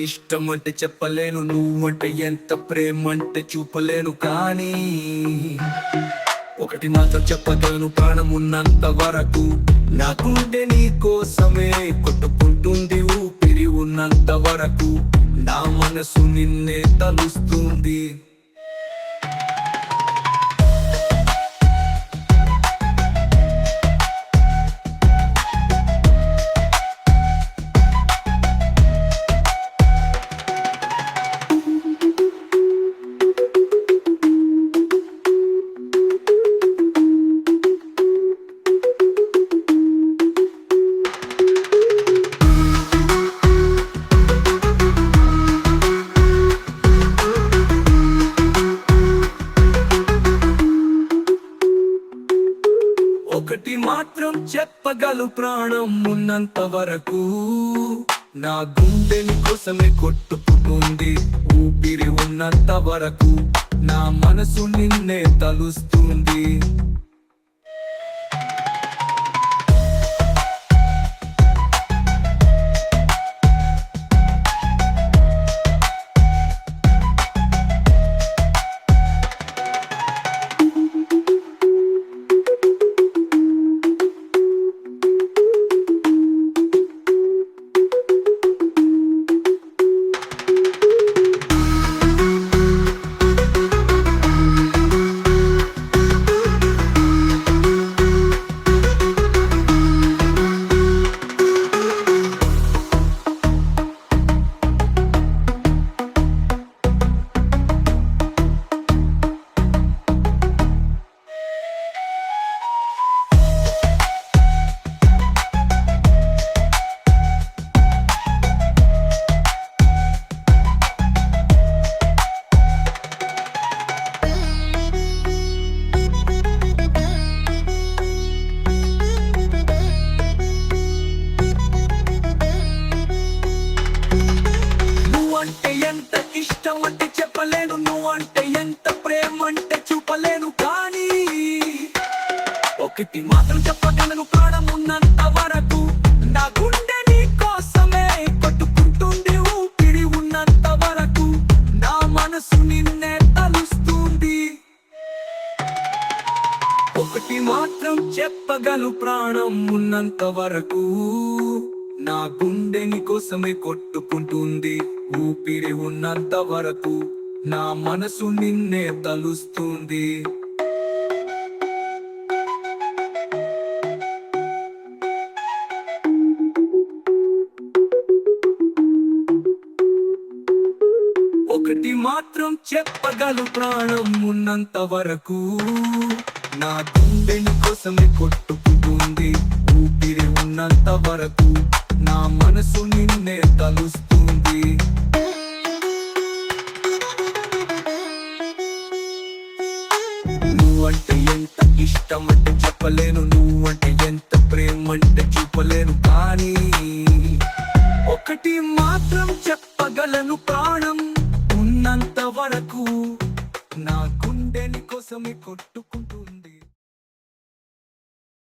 ఇష్టమంటే చెప్పలేను, నువ్వంటే ఎంత ప్రేమంటే చూపలేను. కానీ ఒకటి మాత్రం చెప్పగలను, ప్రాణం ఉన్నంత వరకు నా గుండె నీ కోసమే కొట్టుకుంటుంది. ఊపిరి ఉన్నంత వరకు నా మనసు నిన్నే తలుస్తుంది. ఒకటి మాత్రం చెప్పగలు, ప్రాణం ఉన్నంత వరకు నా గుండె నీ కోసమే కొట్టుకుంటుంది. ఊపిరి ఉన్నంత వరకు నా మనసు నిన్నే తలుస్తుంది. ఎంత ఇష్టమంటే చెప్పలేను, నువ్వంటే ఎంత ప్రేమంటే చూపలేను. కానీ ఒకటి మాత్రం చెప్పగలను, ప్రాణం ఉన్నంత వరకు నా గుండె నీ కోసమే కొట్టుకుంటుంది. ఊపిరి ఉన్నంత వరకు నా మనసు నిన్నే తలుస్తుంది. ఒకటి మాత్రం చెప్పగలను, ప్రాణం ఉన్నంత వరకు నా గుండె నీ కోసమే కొట్టుకుంటుంది. ఊపిరి ఉన్నంత వరకు నా మనసు నిన్నే తలుస్తుంది. ఒకటి మాత్రం చెప్పగలు, ప్రాణం ఉన్నంత వరకు నా గుండె నీ కోసమే కొట్టుకుంటుంది. ఊపిరి ఉన్నంత వరకు నా మనసు నిన్నే తలుస్తుంది. నువ్వంటే ఎంత ఇష్టమంటే చెప్పలేను, నువ్వంటే ఎంత ప్రేమంటే చూపలేను. కానీ ఒకటి మాత్రం చెప్పగలను, ప్రాణం ఉన్నంత వరకు నా గుండె నీ కోసమే కొట్టుకుంటుంది.